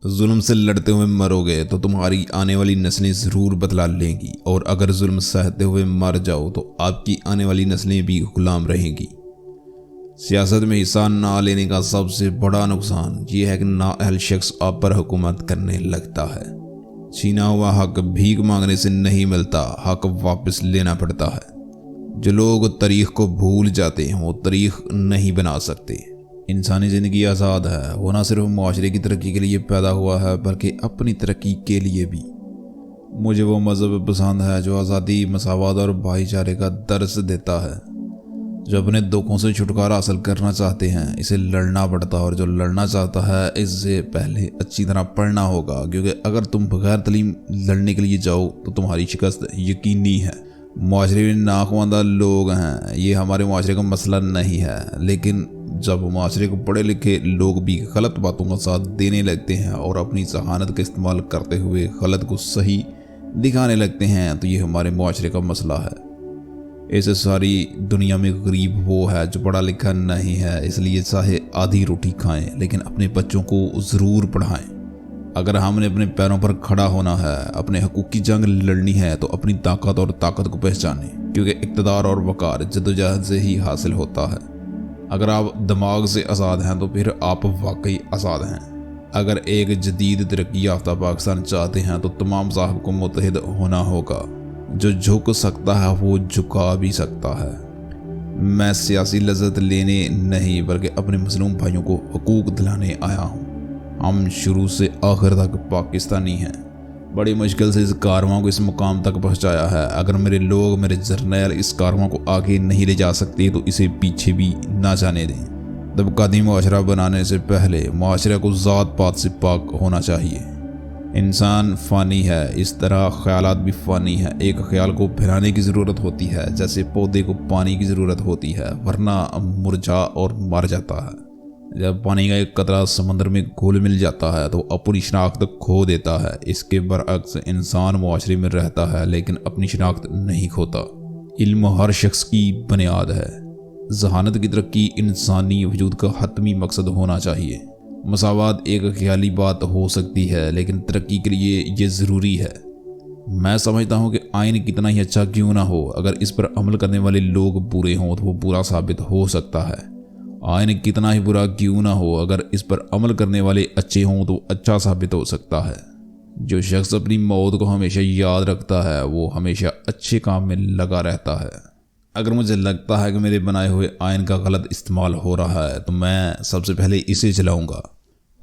ظلم سے لڑتے ہوئے مرو گے تو تمہاری آنے والی نسلیں ضرور بدلا لیں گی، اور اگر ظلم سہتے ہوئے مر جاؤ تو آپ کی آنے والی نسلیں بھی غلام رہیں گی۔ سیاست میں حصہ نہ لینے کا سب سے بڑا نقصان یہ ہے کہ نااہل شخص آپ پر حکومت کرنے لگتا ہے۔ چھینا ہوا حق بھیک مانگنے سے نہیں ملتا، حق واپس لینا پڑتا ہے۔ جو لوگ تاریخ کو بھول جاتے ہیں وہ تاریخ نہیں بنا سکتے۔ انسانی زندگی آزاد ہے، وہ نہ صرف معاشرے کی ترقی کے لیے پیدا ہوا ہے بلکہ اپنی ترقی کے لیے بھی۔ مجھے وہ مذہب پسند ہے جو آزادی، مساوات اور بھائی چارے کا درس دیتا ہے۔ جو اپنے دکھوں سے چھٹکارا حاصل کرنا چاہتے ہیں اسے لڑنا پڑتا ہے، اور جو لڑنا چاہتا ہے اس سے پہلے اچھی طرح پڑھنا ہوگا، کیونکہ اگر تم بغیر تعلیم لڑنے کے لیے جاؤ تو تمہاری شکست یقینی ہے۔ معاشرے میں ناخواندہ لوگ ہیں، یہ ہمارے معاشرے کا مسئلہ نہیں ہے، لیکن جب معاشرے کو پڑھے لکھے لوگ بھی غلط باتوں کا ساتھ دینے لگتے ہیں اور اپنی ذہانت کا استعمال کرتے ہوئے غلط کو صحیح دکھانے لگتے ہیں تو یہ ہمارے معاشرے کا مسئلہ ہے۔ ایسے ساری دنیا میں غریب وہ ہے جو پڑھا لکھا نہیں ہے، اس لیے چاہے آدھی روٹی کھائیں لیکن اپنے بچوں کو ضرور پڑھائیں۔ اگر ہم نے اپنے پیروں پر کھڑا ہونا ہے، اپنے حقوق کی جنگ لڑنی ہے تو اپنی طاقت کو پہچانیں، کیونکہ اقتدار اور وقار جدوجہد سے ہی حاصل ہوتا ہے۔ اگر آپ دماغ سے آزاد ہیں تو پھر آپ واقعی آزاد ہیں۔ اگر ایک جدید ترقی یافتہ پاکستان چاہتے ہیں تو تمام صاحب کو متحد ہونا ہوگا۔ جو جھک سکتا ہے وہ جھکا بھی سکتا ہے۔ میں سیاسی لذت لینے نہیں بلکہ اپنے مظلوم بھائیوں کو حقوق دلانے آیا ہوں۔ ہم شروع سے آخر تک پاکستانی ہیں۔ بڑی مشکل سے اس کارواں کو اس مقام تک پہنچایا ہے۔ اگر میرے لوگ، میرے جرنیل اس کارواں کو آگے نہیں لے جا سکتے تو اسے پیچھے بھی نہ جانے دیں۔ طبقاتی معاشرہ بنانے سے پہلے معاشرے کو ذات پات سے پاک ہونا چاہیے۔ انسان فانی ہے، اس طرح خیالات بھی فانی ہے۔ ایک خیال کو پھیلانے کی ضرورت ہوتی ہے جیسے پودے کو پانی کی ضرورت ہوتی ہے، ورنہ مرجھا اور مر جاتا ہے۔ جب پانی کا ایک قطرہ سمندر میں گھل مل جاتا ہے تو اپنی شناخت کھو دیتا ہے۔ اس کے برعکس انسان معاشرے میں رہتا ہے لیکن اپنی شناخت نہیں کھوتا۔ علم ہر شخص کی بنیاد ہے۔ ذہانت کی ترقی انسانی وجود کا حتمی مقصد ہونا چاہیے۔ مساوات ایک خیالی بات ہو سکتی ہے لیکن ترقی کے لیے یہ ضروری ہے۔ میں سمجھتا ہوں کہ آئین کتنا ہی اچھا کیوں نہ ہو، اگر اس پر عمل کرنے والے لوگ برے ہوں تو وہ برا ثابت ہو سکتا ہے۔ آئین کتنا ہی برا کیوں نہ ہو، اگر اس پر عمل کرنے والے اچھے ہوں تو اچھا ثابت ہو سکتا ہے۔ جو شخص اپنی موت کو ہمیشہ یاد رکھتا ہے وہ ہمیشہ اچھے کام میں لگا رہتا ہے۔ اگر مجھے لگتا ہے کہ میرے بنائے ہوئے آئین کا غلط استعمال ہو رہا ہے تو میں سب سے پہلے اسے چلاؤں گا۔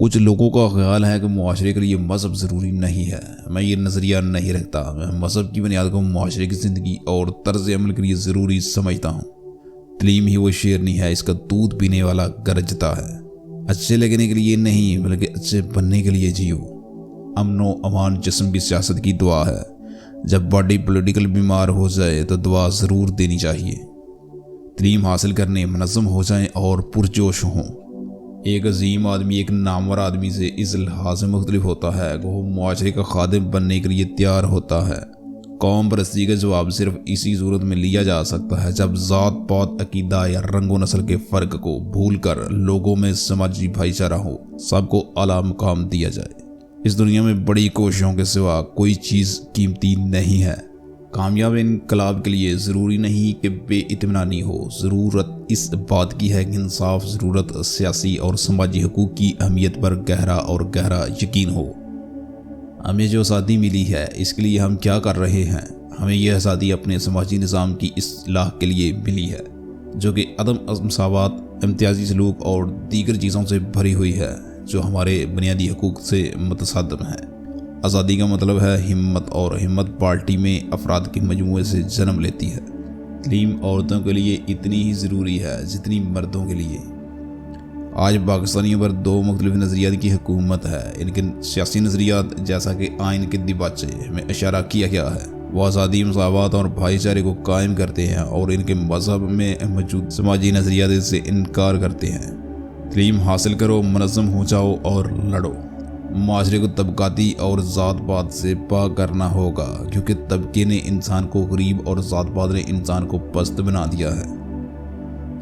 کچھ لوگوں کا خیال ہے کہ معاشرے کے لیے مذہب ضروری نہیں ہے۔ میں یہ نظریہ نہیں رکھتا۔ میں مذہب کی بنیاد کو معاشرے کی زندگی اور طرز عمل کے لیے ضروری سمجھتا ہوں۔ تعلیم ہی وہ شیرنی ہے، اس کا دودھ پینے والا گرجتا ہے۔ اچھے لگنے کے لیے نہیں بلکہ اچھے بننے کے لیے جیو۔ امن و امان جسم کی سیاست کی دعا ہے۔ جب باڈی پولیٹیکل بیمار ہو جائے تو دعا ضرور دینی چاہیے۔ تعلیم حاصل کرنے، منظم ہو جائیں اور پرجوش ہوں۔ ایک عظیم آدمی ایک نامور آدمی سے اس لحاظ سے مختلف ہوتا ہے کہ وہ معاشرے کا خادم بننے کے لیے تیار ہوتا ہے۔ قوم پرستی کا جواب صرف اسی صورت میں لیا جا سکتا ہے جب ذات پات، عقیدہ یا رنگ و نسل کے فرق کو بھول کر لوگوں میں سماجی بھائی چارہ ہو، سب کو اعلیٰ مقام دیا جائے۔ اس دنیا میں بڑی کوششوں کے سوا کوئی چیز قیمتی نہیں ہے۔ کامیاب انقلاب کے لیے ضروری نہیں کہ بے اطمینانی ہو، ضرورت اس بات کی ہے کہ انصاف، ضرورت سیاسی اور سماجی حقوق کی اہمیت پر گہرا یقین ہو۔ ہمیں جو آزادی ملی ہے اس کے لیے ہم کیا کر رہے ہیں؟ ہمیں یہ آزادی اپنے سماجی نظام کی اصلاح کے لیے ملی ہے، جو کہ عدم مساوات، امتیازی سلوک اور دیگر چیزوں سے بھری ہوئی ہے جو ہمارے بنیادی حقوق سے متصادم ہے۔ آزادی کا مطلب ہے ہمت، اور ہمت پارٹی میں افراد کے مجموعے سے جنم لیتی ہے۔ تعلیم عورتوں کے لیے اتنی ہی ضروری ہے جتنی مردوں کے لیے۔ آج پاکستانیوں پر دو مختلف نظریات کی حکومت ہے۔ ان کے سیاسی نظریات، جیسا کہ آئین کے دیباچے میں اشارہ کیا گیا ہے، وہ آزادی، مساوات اور بھائی چارے کو قائم کرتے ہیں، اور ان کے مذہب میں موجود سماجی نظریات اس سے انکار کرتے ہیں۔ تعلیم حاصل کرو، منظم ہو جاؤ اور لڑو۔ معاشرے کو طبقاتی اور ذات پات سے پاک کرنا ہوگا، کیونکہ طبقے نے انسان کو غریب اور ذات پات نے انسان کو پست بنا دیا ہے۔